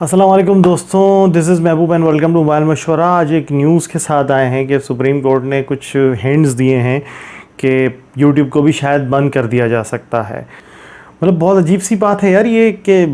अस्सलाम वालेकुम दोस्तों, this is Mehboob and welcome to mobile मशवरा। आज एक न्यूज़ के साथ आए हैं कि सुप्रीम कोर्ट ने कुछ हिंट्स दिए हैं कि यूट्यूब को भी शायद बंद कर दिया जा सकता है। मतलब बहुत अजीब सी बात है यार ये कि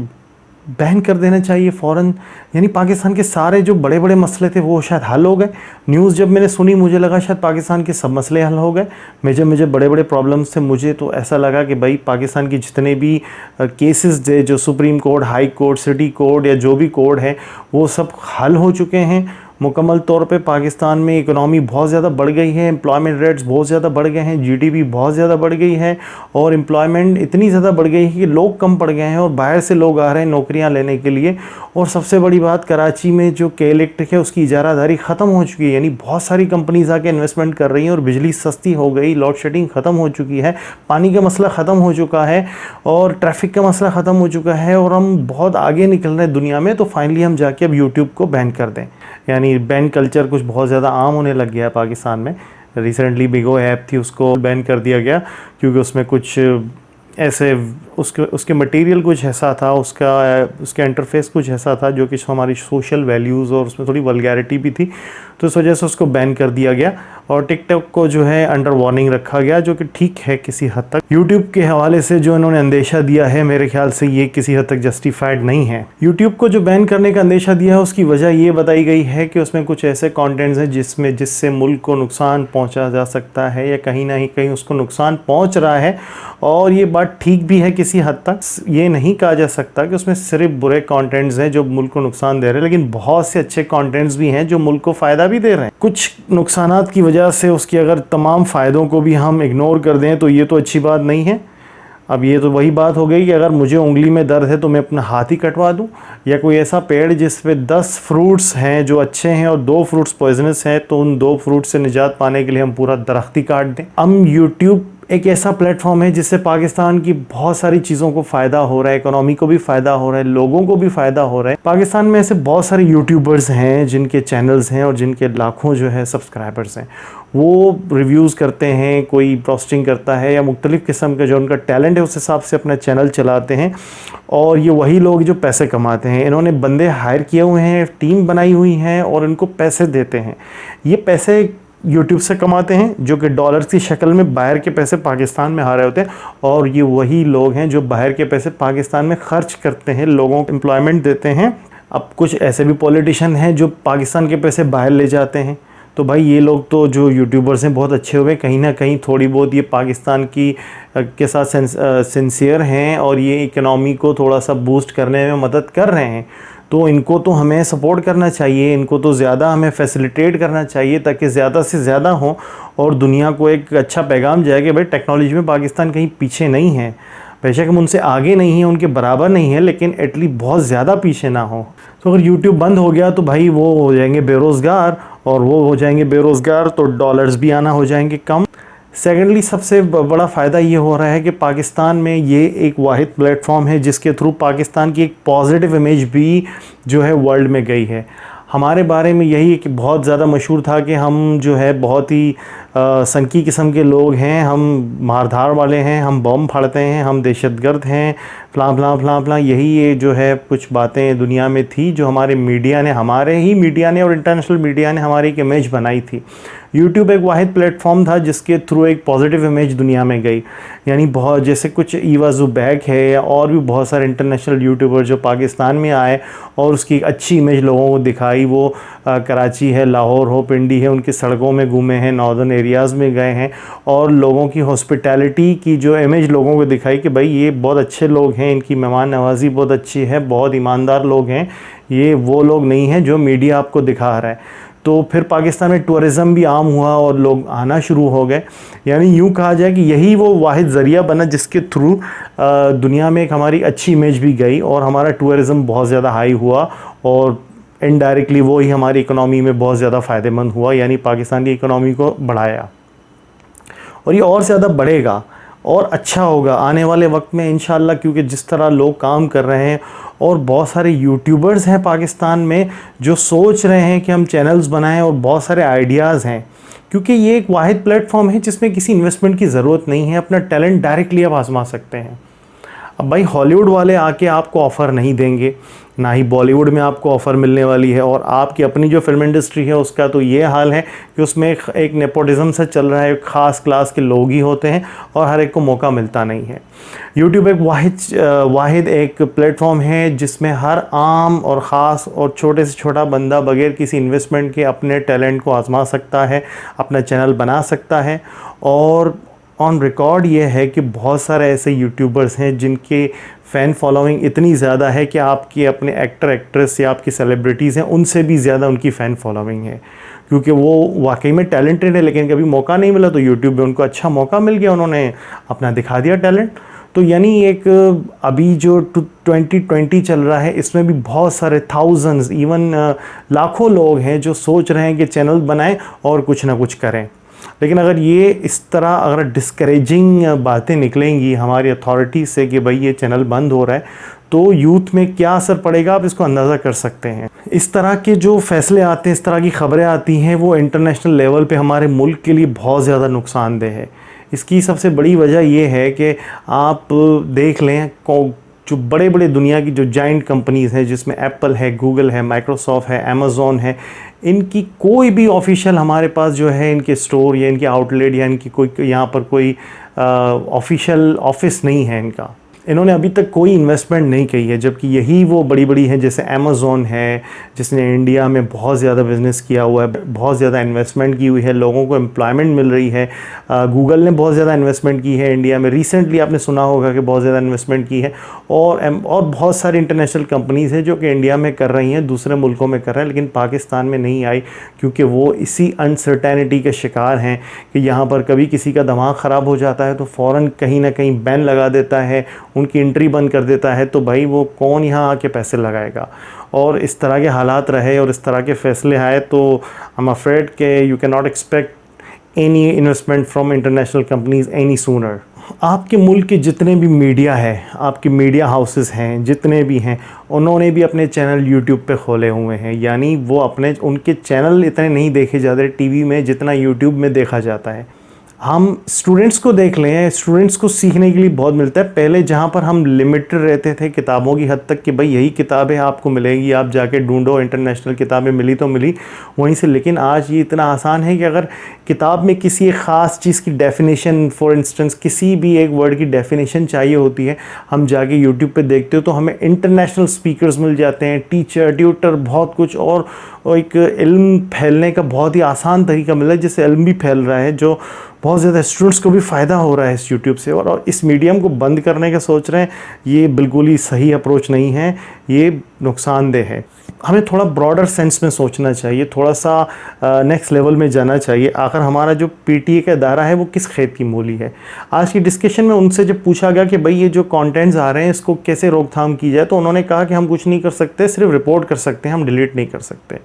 बैन कर देना चाहिए फ़ौरन। यानी पाकिस्तान के सारे जो बड़े बड़े मसले थे वो शायद हल हो गए। न्यूज़ जब मैंने सुनी मुझे लगा शायद पाकिस्तान के सब मसले हल हो गए। मुझे बड़े बड़े प्रॉब्लम्स थे, मुझे तो ऐसा लगा कि भाई पाकिस्तान की जितने भी केसेस थे, जो supreme court, high court, city court या जो भी कोर्ट है, वो सब हल हो चुके हैं मुकम्मल तौर पे। पाकिस्तान में इकोनॉमी बहुत ज़्यादा बढ़ गई है, एम्प्लॉयमेंट रेट्स बहुत ज़्यादा बढ़ गए हैं, जीडीपी बहुत ज़्यादा बढ़ गई है और एम्प्लॉयमेंट इतनी ज़्यादा बढ़ गई है कि लोग कम पड़ गए हैं और बाहर से लोग आ रहे हैं नौकरियां लेने के लिए। और सबसे बड़ी बात, कराची में जो के इलेक्ट्रिक है उसकी इजारादारी ख़त्म हो चुकी है। यानी बहुत सारी कंपनीज आके इन्वेस्टमेंट कर रही हैं और बिजली सस्ती हो गई, लोड शेडिंग ख़त्म हो चुकी है, पानी का मसला ख़त्म हो चुका है और ट्रैफिक का मसला ख़त्म हो चुका है और हम बहुत आगे निकल रहे हैं दुनिया में। तो फाइनली हम जाके अब यूट्यूब को बैन कर दें। यानी बैन कल्चर कुछ बहुत ज़्यादा आम होने लग गया है पाकिस्तान में। रिसेंटली बिगो ऐप थी, उसको बैन कर दिया गया क्योंकि उसमें कुछ ऐसे उसके मटेरियल कुछ ऐसा था, उसका इंटरफेस कुछ ऐसा था जो कि हमारी सोशल वैल्यूज़ और उसमें थोड़ी वल्गैरिटी भी थी, तो इस वजह से उसको बैन कर दिया गया। और टिकटॉक को जो है अंडर वार्निंग रखा गया, जो कि ठीक है किसी हद तक। यूट्यूब के हवाले से जो इन्होंने अंदेशा दिया है, मेरे ख्याल से ये किसी हद तक जस्टिफाइड नहीं है। यूट्यूब को जो बैन करने का अंदेशा दिया है उसकी वजह ये बताई गई है कि उसमें कुछ ऐसे कंटेंट्स हैं जिससे मुल्क को नुकसान पहुंचा जा सकता है या कहीं ना कहीं उसको नुकसान पहुंच रहा है। और ये बात ठीक भी है किसी हद तक। ये नहीं कहा जा सकता कि उसमें सिर्फ बुरे कंटेंट्स हैं जो मुल्क को नुकसान दे रहे हैं, लेकिन बहुत से अच्छे कंटेंट्स भी हैं जो मुल्क को फ़ायदा भी दे रहे हैं। कुछ नुकसानात की वजह से उसकी अगर तमाम फ़ायदों को भी हम इग्नोर कर दें तो ये तो अच्छी बात नहीं है। अब ये तो वही बात हो गई कि अगर मुझे उंगली में दर्द है तो मैं अपना हाथ ही कटवा दूं, या कोई ऐसा पेड़ जिस पे 10 फ्रूट्स हैं जो अच्छे हैं और 2 फ्रूट्स पॉइजनस हैं, तो उन 2 फ्रूट्स से निजात पाने के लिए हम पूरा दरख्त ही काट दें। हम यूट्यूब एक ऐसा प्लेटफॉर्म है जिससे पाकिस्तान की बहुत सारी चीज़ों को फ़ायदा हो रहा है, इकोनॉमी को भी फ़ायदा हो रहा है, लोगों को भी फ़ायदा हो रहा है। पाकिस्तान में ऐसे बहुत सारे यूट्यूबर्स हैं जिनके चैनल्स हैं और जिनके लाखों जो है सब्सक्राइबर्स हैं। वो रिव्यूज़ करते हैं, कोई पोस्टिंग करता है या मुख्तलिफ़ किस्म का जो उनका टैलेंट है उस हिसाब से अपना चैनल चलाते हैं और ये वही लोग जो पैसे कमाते हैं। इन्होंने बंदे हायर किए हुए हैं, टीम बनाई हुई हैं और इनको पैसे देते हैं। ये पैसे यूट्यूब से कमाते हैं जो कि डॉलर्स की शक्ल में बाहर के पैसे पाकिस्तान में आ रहे होते हैं, और ये वही लोग हैं जो बाहर के पैसे पाकिस्तान में खर्च करते हैं, लोगों को एम्प्लॉयमेंट देते हैं। अब कुछ ऐसे भी पॉलिटिशियन हैं जो पाकिस्तान के पैसे बाहर ले जाते हैं। तो भाई ये लोग तो जो यूट्यूबर्स हैं बहुत अच्छे हुए, कहीं ना कहीं थोड़ी बहुत ये पाकिस्तान की के साथ सिंसियर हैं और ये इकनॉमी को थोड़ा सा बूस्ट करने में मदद कर रहे हैं। तो इनको तो हमें सपोर्ट करना चाहिए, इनको तो ज़्यादा हमें फैसिलिटेट करना चाहिए ताकि ज़्यादा से ज़्यादा हो और दुनिया को एक अच्छा पैगाम जाए कि भाई टेक्नोलॉजी में पाकिस्तान कहीं पीछे नहीं है। बेशक हम उनसे आगे नहीं हैं, उनके बराबर नहीं है, लेकिन एटलीस्ट बहुत ज़्यादा पीछे ना हो। तो अगर यूट्यूब बंद हो गया तो भाई वो हो जाएंगे बेरोज़गार, और वो हो जाएंगे बेरोज़गार तो डॉलर्स भी आना हो जाएंगे कम। सेकेंडली सबसे बड़ा फ़ायदा ये हो रहा है कि पाकिस्तान में ये एक वाहिद प्लेटफॉर्म है जिसके थ्रू पाकिस्तान की एक पॉजिटिव इमेज भी जो है वर्ल्ड में गई है। हमारे बारे में यही कि बहुत ज़्यादा मशहूर था कि हम जो है बहुत ही सनकी किस्म के लोग हैं, हम मारधाड़ वाले हैं, हम बम फाड़ते हैं, हम दहशतगर्द हैं, फलां फलां फलां फलां। यही ये जो है कुछ बातें दुनिया में थी जो हमारे ही मीडिया ने और इंटरनेशनल मीडिया ने हमारी एक इमेज बनाई थी। यूट्यूब एक वाहिद प्लेटफॉर्म था जिसके थ्रू एक पॉजिटिव इमेज दुनिया में गई। यानी बहुत जैसे कुछ ईवा ज़ुबैक है या और भी बहुत सारे इंटरनेशनल यूट्यूबर जो पाकिस्तान में आए और उसकी अच्छी इमेज लोगों को दिखाई। वो कराची है, लाहौर हो, पिंडी है, उनकी सड़कों में घूमे हैं, नॉर्दर्न एरियाज़ में गए हैं और लोगों की हॉस्पिटैलिटी की जो इमेज लोगों को दिखाई कि भाई ये बहुत अच्छे लोग हैं, इनकी मेहमान नवाजी बहुत अच्छी है, बहुत ईमानदार लोग हैं, ये वो लोग नहीं हैं जो मीडिया आपको दिखा रहा है। तो फिर पाकिस्तान में टूरिज़म भी आम हुआ और लोग आना शुरू हो गए। यानी यूँ कहा जाए कि यही वो वाहिद ज़रिया बना जिसके थ्रू दुनिया में एक हमारी अच्छी इमेज भी गई और हमारा टूरिज़म बहुत ज़्यादा हाई हुआ और इनडायरेक्टली वो ही हमारी इकोनॉमी में बहुत ज़्यादा फ़ायदेमंद हुआ। यानी पाकिस्तान की इकोनॉमी को बढ़ाया और ये और ज़्यादा बढ़ेगा और अच्छा होगा आने वाले वक्त में इंशाअल्लाह, क्योंकि जिस तरह लोग काम कर रहे हैं और बहुत सारे यूट्यूबर्स हैं पाकिस्तान में जो सोच रहे हैं कि हम चैनल्स बनाएं और बहुत सारे आइडियाज़ हैं, क्योंकि ये एक वाहिद प्लेटफॉर्म है जिसमें किसी इन्वेस्टमेंट की ज़रूरत नहीं है, अपना टैलेंट डायरेक्टली आप आजमा सकते हैं। अब भाई हॉलीवुड वाले आके आपको ऑफ़र नहीं देंगे ना ही बॉलीवुड में आपको ऑफ़र मिलने वाली है। और आपकी अपनी जो फिल्म इंडस्ट्री है उसका तो ये हाल है कि उसमें एक नेपोटिज़म सा चल रहा है, एक ख़ास क्लास के लोग ही होते हैं और हर एक को मौका मिलता नहीं है। यूट्यूब एक वाहिद एक प्लेटफॉर्म है जिसमें हर आम और ख़ास और छोटे से छोटा बंदा बगैर किसी इन्वेस्टमेंट के अपने टैलेंट को आजमा सकता है, अपना चैनल बना सकता है। और ऑन रिकॉर्ड ये है कि बहुत सारे ऐसे यूट्यूबर्स हैं जिनके फ़ैन फॉलोइंग इतनी ज़्यादा है कि आपके अपने एक्टर एक्ट्रेस या आपकी सेलिब्रिटीज़ हैं उनसे भी ज़्यादा उनकी फ़ैन फॉलोइंग है, क्योंकि वो वाकई में टैलेंटेड है लेकिन कभी मौका नहीं मिला, तो यूट्यूब में उनको अच्छा मौका मिल गया, उन्होंने अपना दिखा दिया टैलेंट। तो यानी एक अभी जो 2020 चल रहा है इसमें भी बहुत सारे थाउजेंड्स इवन लाखों लोग हैं जो सोच रहे हैं कि चैनल बनाएं और कुछ ना कुछ करें। लेकिन अगर ये इस तरह अगर डिस्करेजिंग बातें निकलेंगी हमारी अथॉरिटी से कि भाई ये चैनल बंद हो रहा है, तो यूथ में क्या असर पड़ेगा आप इसको अंदाज़ा कर सकते हैं। इस तरह के जो फैसले आते हैं, इस तरह की ख़बरें आती हैं, वो इंटरनेशनल लेवल पे हमारे मुल्क के लिए बहुत ज़्यादा नुकसानदेह है। इसकी सबसे बड़ी वजह ये है कि आप देख लें जो बड़े बड़े दुनिया की जो जाइंट कंपनीज़ हैं जिसमें एप्पल है, गूगल है, माइक्रोसॉफ्ट है, अमेज़ॉन है, इनकी कोई भी ऑफिशियल हमारे पास जो है इनके स्टोर या इनके आउटलेट या इनकी कोई यहाँ पर कोई ऑफिशियल ऑफिस नहीं है इनका। इन्होंने अभी तक कोई इन्वेस्टमेंट नहीं की है, जबकि यही वो बड़ी बड़ी हैं जैसे अमेज़ॉन है जिसने इंडिया में बहुत ज़्यादा बिज़नेस किया हुआ है, बहुत ज़्यादा इन्वेस्टमेंट की हुई है, लोगों को एम्प्लॉयमेंट मिल रही है। गूगल ने बहुत ज़्यादा इन्वेस्टमेंट की है इंडिया में, रिसेंटली आपने सुना होगा कि बहुत ज़्यादा इन्वेस्टमेंट की है। और बहुत सारी इंटरनेशनल कंपनीज़ हैं जो कि इंडिया में कर रही हैं, दूसरे मुल्कों में कर रहे हैं, लेकिन पाकिस्तान में नहीं आई क्योंकि वो इसी अनसर्टेनिटी के शिकार हैं कि यहाँ पर कभी किसी का दिमाग ख़राब हो जाता है तो फ़ौरन कहीं ना कहीं बैन लगा देता है, उनकी एंट्री बंद कर देता है, तो भाई वो कौन यहाँ आके पैसे लगाएगा। और इस तरह के हालात रहे और इस तरह के फ़ैसले आए तो आई एम अफ्रेड के you can not expect any investment from international companies any sooner. आपके मुल्क के जितने भी मीडिया है, आपके मीडिया हाउसेस हैं जितने भी हैं, उन्होंने भी अपने चैनल यूट्यूब पे खोले हुए हैं। यानी वो उनके चैनल इतने नहीं देखे जाते टीवी में जितना यूट्यूब में देखा जाता है। हम स्टूडेंट्स को देख लें, स्टूडेंट्स को सीखने के लिए बहुत मिलता है। पहले जहाँ पर हम लिमिटेड रहते थे किताबों की हद तक कि भाई यही किताबें आपको मिलेंगी, आप जाके ढूंढो, इंटरनेशनल किताबें मिली तो मिली वहीं से। लेकिन आज ये इतना आसान है कि अगर किताब में किसी एक ख़ास चीज़ की डेफिनेशन, फॉर इंस्टेंस किसी भी एक वर्ड की डेफिनेशन चाहिए होती है, हम जाके यूट्यूब पे देखते हो तो हमें इंटरनेशनल स्पीकर्स मिल जाते हैं, टीचर, ट्यूटर, बहुत कुछ। और एक इल्म फैलने का बहुत ही आसान तरीका मिला है जिससे इल्म भी फैल रहा है, जो बहुत ज़्यादा स्टूडेंट्स को भी फ़ायदा हो रहा है इस यूट्यूब से। और इस मीडियम को बंद करने का सोच रहे हैं, ये बिल्कुल ही सही अप्रोच नहीं है, ये नुकसानदेह है। हमें थोड़ा ब्रॉडर सेंस में सोचना चाहिए, थोड़ा सा नेक्स्ट लेवल में जाना चाहिए। आखिर हमारा जो पीटीए का इदारा है वो किस खेत की मूली है। आज की डिस्कशन में उनसे जब पूछा गया कि भाई ये जो कंटेंट्स आ रहे हैं इसको कैसे रोकथाम की जाए, तो उन्होंने कहा कि हम कुछ नहीं कर सकते, सिर्फ रिपोर्ट कर सकते हैं, हम डिलीट नहीं कर सकते।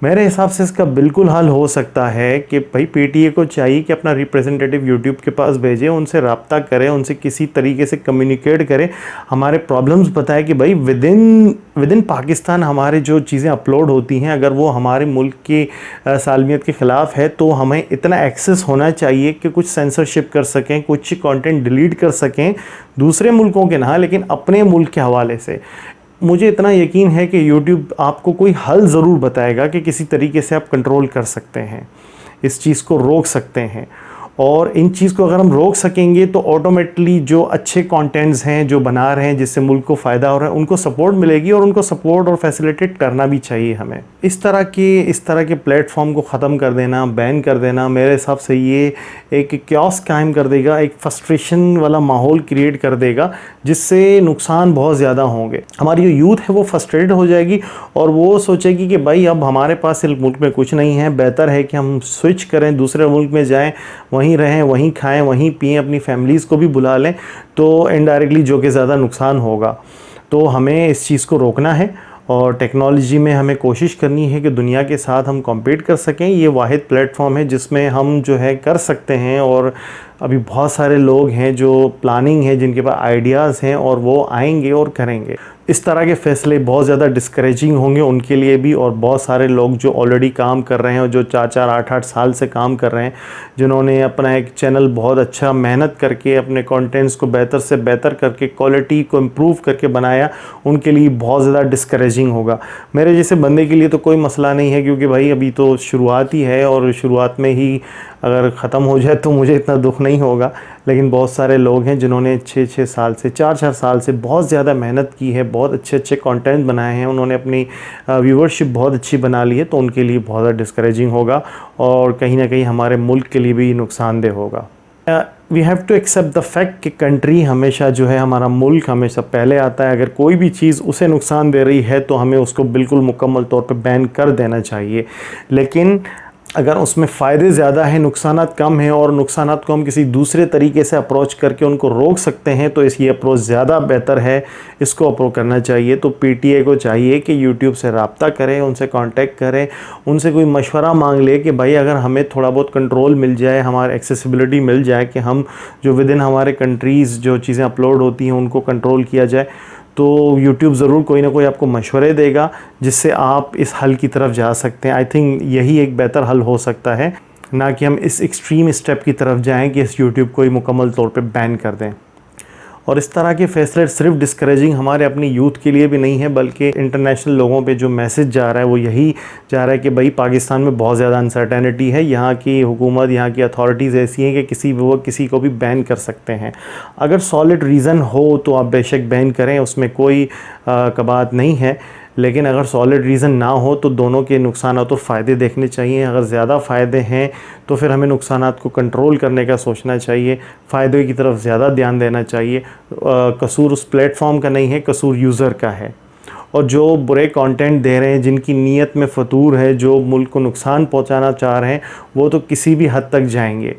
मेरे हिसाब से इसका बिल्कुल हल हो सकता है कि भाई पीटीए को चाहिए कि अपना रिप्रेजेंटेटिव यूट्यूब के पास भेजें, उनसे रब्ता करें, उनसे किसी तरीके से कम्युनिकेट करें, हमारे प्रॉब्लम्स बताएं कि भाई विद इन पाकिस्तान हमारे जो चीज़ें अपलोड होती हैं अगर वो हमारे मुल्क की सालमियत के ख़िलाफ़ है तो हमें इतना एक्सेस होना चाहिए कि कुछ सेंसरशिप कर सकें, कुछ कंटेंट डिलीट कर सकें, दूसरे मुल्कों के ना लेकिन अपने मुल्क के हवाले से। मुझे इतना यकीन है कि YouTube आपको कोई हल ज़रूर बताएगा कि किसी तरीके से आप कंट्रोल कर सकते हैं, इस चीज़ को रोक सकते हैं। और इन चीज़ को अगर हम रोक सकेंगे तो ऑटोमेटिकली जो अच्छे कंटेंट्स हैं जो बना रहे हैं जिससे मुल्क को फ़ायदा हो रहा है उनको सपोर्ट मिलेगी, और उनको सपोर्ट और फैसिलिटेट करना भी चाहिए हमें। इस तरह के प्लेटफॉर्म को ख़त्म कर देना, बैन कर देना, मेरे हिसाब से ये एक क्योस कायम कर देगा, एक फ्रस्ट्रेशन वाला माहौल क्रिएट कर देगा जिससे नुकसान बहुत ज़्यादा होंगे। हमारी जो यूथ है वो फ्रस्ट्रेटेड हो जाएगी और वो सोचेगी कि भाई अब हमारे पास इस मुल्क में कुछ नहीं है, बेहतर है कि हम स्विच करें, दूसरे मुल्क में जाएं, वहीं रहें, वहीं खाएं, वहीं पिएं, अपनी फैमिलीज़ को भी बुला लें, तो इनडायरेक्टली जो कि ज़्यादा नुकसान होगा। तो हमें इस चीज़ को रोकना है और टेक्नोलॉजी में हमें कोशिश करनी है कि दुनिया के साथ हम कॉम्पीट कर सकें। ये वाहिद प्लेटफॉर्म है जिसमें हम जो है कर सकते हैं और अभी बहुत सारे लोग हैं जो प्लानिंग है, जिनके पास आइडियाज़ हैं और वो आएंगे और करेंगे। इस तरह के फ़ैसले बहुत ज़्यादा डिस्करेजिंग होंगे उनके लिए भी, और बहुत सारे लोग जो ऑलरेडी काम कर रहे हैं और जो 4-4 8-8 साल से काम कर रहे हैं, जिन्होंने अपना एक चैनल बहुत अच्छा मेहनत करके अपने कंटेंट्स को बेहतर से बेहतर करके क्वालिटी को इम्प्रूव करके बनाया, उनके लिए बहुत ज़्यादा डिस्करेजिंग होगा। मेरे जैसे बंदे के लिए तो कोई मसला नहीं है, क्योंकि भाई अभी तो शुरुआत ही है और शुरुआत में ही अगर ख़त्म हो जाए तो मुझे इतना दुख नहीं होगा। लेकिन बहुत सारे लोग हैं जिन्होंने 6-6 साल से 4-4 साल से बहुत ज़्यादा मेहनत की है, बहुत अच्छे कंटेंट बनाए हैं, उन्होंने अपनी व्यूअरशिप बहुत अच्छी बना ली है, तो उनके लिए बहुत ज़्यादा डिस्करेजिंग होगा और कहीं ना कहीं हमारे मुल्क के लिए भी नुकसानदेह होगा। We have to accept the fact कि कंट्री हमेशा जो है, हमारा मुल्क हमेशा पहले आता है। अगर कोई भी चीज़ उसे नुकसान दे रही है तो हमें उसको बिल्कुल मुकम्मल तौर पे बैन कर देना चाहिए। लेकिन अगर उसमें फ़ायदे ज़्यादा हैं, नुकसानात कम हैं और नुकसानात को हम किसी दूसरे तरीके से अप्रोच करके उनको रोक सकते हैं, तो ये अप्रोच ज़्यादा बेहतर है, इसको अप्रोच करना चाहिए। तो पीटीए को चाहिए कि यूट्यूब से रब्ता करें, उनसे कांटेक्ट करें, उनसे कोई मशवरा मांग ले कि भाई अगर हमें थोड़ा बहुत कंट्रोल मिल जाए, हमारे एक्सेसिबिलिटी मिल जाए कि हम जो विद इन हमारे कंट्रीज़ जो चीज़ें अपलोड होती हैं उनको कंट्रोल किया जाए, तो YouTube ज़रूर कोई ना कोई आपको मशवरे देगा जिससे आप इस हल की तरफ जा सकते हैं। आई थिंक यही एक बेहतर हल हो सकता है, ना कि हम इस एक्सट्रीम स्टेप की तरफ जाएं कि इस YouTube को ही मुकम्मल तौर पे बैन कर दें। और इस तरह के फैसले सिर्फ डिस्करेजिंग हमारे अपनी यूथ के लिए भी नहीं है, बल्कि इंटरनेशनल लोगों पे जो मैसेज जा रहा है वो यही जा रहा है कि भाई पाकिस्तान में बहुत ज़्यादा अनसर्टेनिटी है, यहाँ की हुकूमत, यहाँ की अथॉरिटीज़ ऐसी हैं कि किसी को भी बैन कर सकते हैं। अगर सॉलिड रीज़न हो तो आप बेशक बैन करें, उसमें कोई कबात नहीं है। लेकिन अगर सॉलिड रीज़न ना हो तो दोनों के नुकसान और फ़ायदे देखने चाहिए। अगर ज़्यादा फ़ायदे हैं तो फिर हमें नुकसानात को कंट्रोल करने का सोचना चाहिए, फ़ायदे की तरफ ज़्यादा ध्यान देना चाहिए। कसूर उस प्लेटफॉर्म का नहीं है, कसूर यूज़र का है। और जो बुरे कंटेंट दे रहे हैं, जिनकी नीयत में फतूर है, जो मुल्क को नुकसान पहुंचाना चाह रहे हैं, वो तो किसी भी हद तक जाएंगे।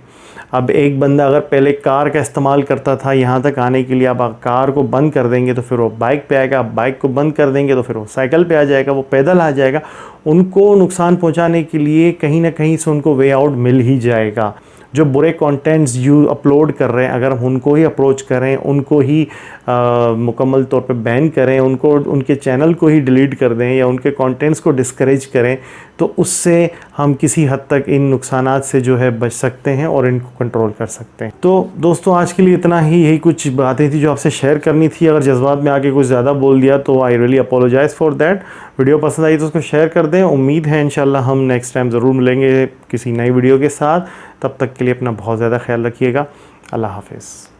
अब एक बंदा अगर पहले कार का इस्तेमाल करता था यहाँ तक आने के लिए, अब कार को बंद कर देंगे तो फिर वो बाइक पे आएगा, अब बाइक को बंद कर देंगे तो फिर वो साइकिल पे आ जाएगा, वो पैदल आ जाएगा। उनको नुकसान पहुंचाने के लिए कहीं ना कहीं से उनको वे आउट मिल ही जाएगा। जो बुरे कंटेंट्स अपलोड कर रहे हैं, अगर हम उनको ही अप्रोच करें, उनको ही मुकम्मल तौर पे बैन करें, उनके चैनल को ही डिलीट कर दें या उनके कंटेंट्स को डिस्करेज करें, तो उससे हम किसी हद तक इन नुकसानात से जो है बच सकते हैं और इनको कंट्रोल कर सकते हैं। तो दोस्तों, आज के लिए इतना ही, यही कुछ बातें थी जो आपसे शेयर करनी थी। अगर जज्बात में आके कुछ ज़्यादा बोल दिया तो I really apologise for that. Video पसंद आई तो उसको शेयर कर दें। उम्मीद है इंशाल्लाह हम नेक्स्ट टाइम ज़रूर मिलेंगे किसी नई वीडियो के साथ। तब तक के लिए अपना बहुत ज़्यादा ख्याल रखिएगा। अल्लाह हाफ़िज़।